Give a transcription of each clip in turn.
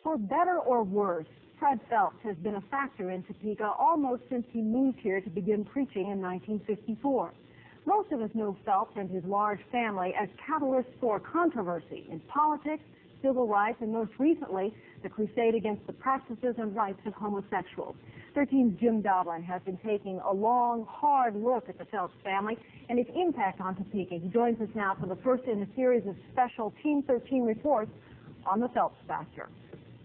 For better or worse, Fred Phelps has been a factor in Topeka almost since he moved here to begin preaching in 1954. Most of us know Phelps and his large family as catalysts for controversy in politics, civil rights, and most recently, the crusade against the practices and rights of homosexuals. 13's Jim Doblin has been taking a long, hard look at the Phelps family and its impact on Topeka. He joins us now for the first in a series of special Team 13 reports on the Phelps factor.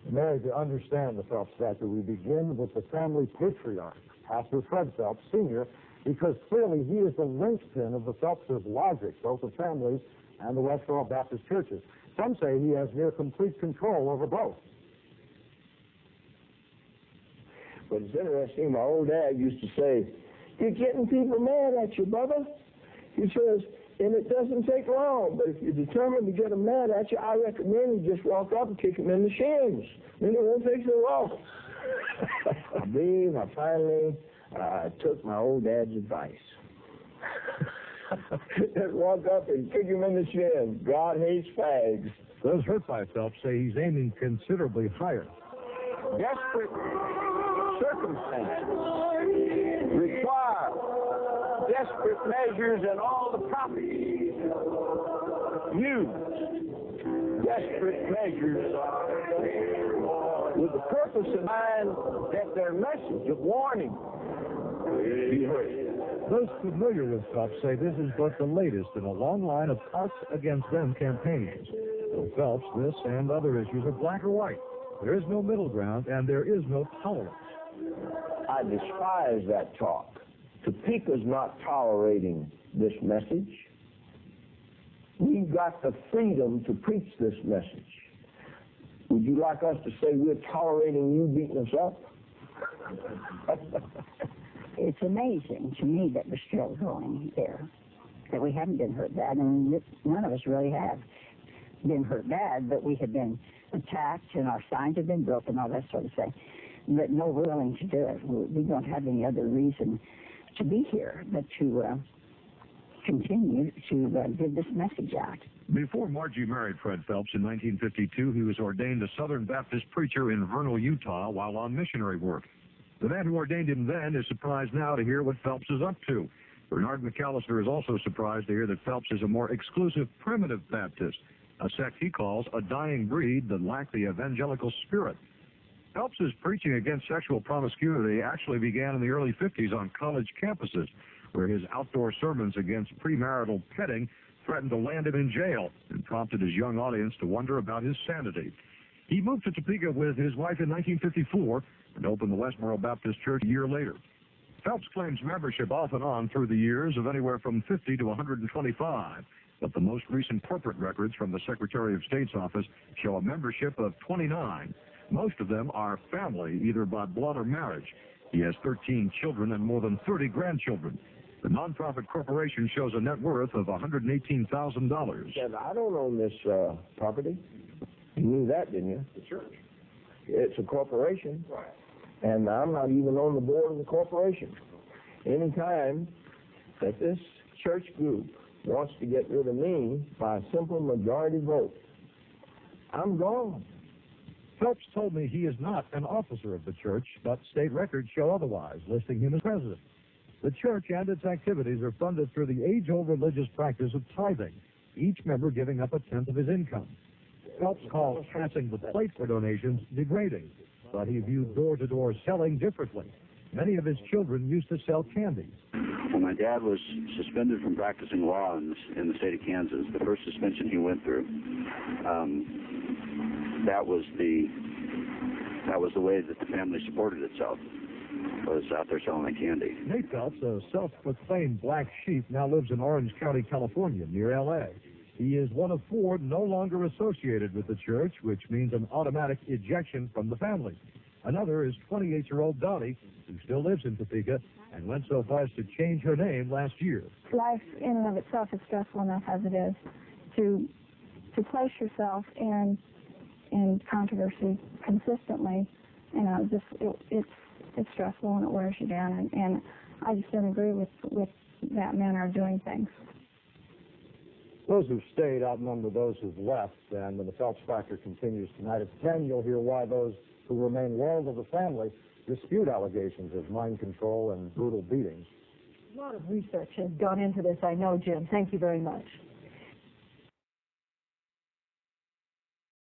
Mary, to understand the Phelps factor, we begin with the family patriarch, Pastor Fred Phelps, Sr., because clearly he is the linchpin of the Phelps' logic, both the families and the Westboro Baptist churches. Some say he has near complete control over both. But it's interesting, my old dad used to say, "You're getting people mad at you, brother." He says, and it doesn't take long, but if you're determined to get them mad at you, I recommend you just walk up and kick them in the shins. Then it won't take so long. I believe I finally took my old dad's advice. Just walk up and kick him in the shins. God hates fags. Those hurt by Phelps say he's aiming considerably higher. Desperate circumstances require desperate measures, and all the prophets use desperate measures with the purpose in mind that their message of warning be heard. Those familiar with Phelps say this is but the latest in a long line of us against them campaigns. For Phelps, this and other issues are black or white. There is no middle ground, and there is no tolerance. I despise that talk. Topeka's not tolerating this message. We've got the freedom to preach this message. Would you like us to say we're tolerating you beating us up? It's amazing to me that we're still going there, that we haven't been hurt bad, and none of us really have been hurt bad, but we have been attacked and our signs have been broken, all that sort of thing. But no, we're willing to do it. We don't have any other reason to be here, but to continue to give this message out. Before Margie married Fred Phelps in 1952, he was ordained a Southern Baptist preacher in Vernal, Utah, while on missionary work. The man who ordained him then is surprised now to hear what Phelps is up to. Bernard McAllister is also surprised to hear that Phelps is a more exclusive primitive Baptist, a sect he calls a dying breed that lack the evangelical spirit. Phelps' preaching against sexual promiscuity actually began in the early 50s on college campuses, where his outdoor sermons against premarital petting threatened to land him in jail and prompted his young audience to wonder about his sanity. He moved to Topeka with his wife in 1954 and opened the Westboro Baptist Church a year later. Phelps claims membership off and on through the years of anywhere from 50 to 125, but the most recent corporate records from the Secretary of State's office show a membership of 29. Most of them are family, either by blood or marriage. He has 13 children and more than 30 grandchildren. The nonprofit corporation shows a net worth of $118,000. Said, I don't own this property. You knew that, didn't you? The church. It's a corporation. Right. And I'm not even on the board of the corporation. Anytime that this church group wants to get rid of me by a simple majority vote, I'm gone. Phelps told me he is not an officer of the church, but state records show otherwise, listing him as president. The church and its activities are funded through the age-old religious practice of tithing, each member giving up a tenth of his income. Phelps calls passing the plate for donations degrading, but he viewed door-to-door selling differently. Many of his children used to sell candy. When my dad was suspended from practicing law in the state of Kansas, the first suspension he went through, that was the way that the family supported itself, was out there selling candy. Nate Phelps, a self-proclaimed black sheep, now lives in Orange County, California, near L.A. He is one of 4 no longer associated with the church, which means an automatic ejection from the family. Another is 28-year-old Dottie, who still lives in Topeka and went so far as to change her name last year. Life in and of itself is stressful enough as it is. To place yourself in controversy consistently, you know, it's stressful and it wears you down, and I just don't agree with that manner of doing things. Those who've stayed outnumber those who've left, and when the Phelps factor continues tonight at 10, you'll hear why those who remain loyal to the family dispute allegations of mind control and brutal beatings. A lot of research has gone into this, I know, Jim. Thank you very much.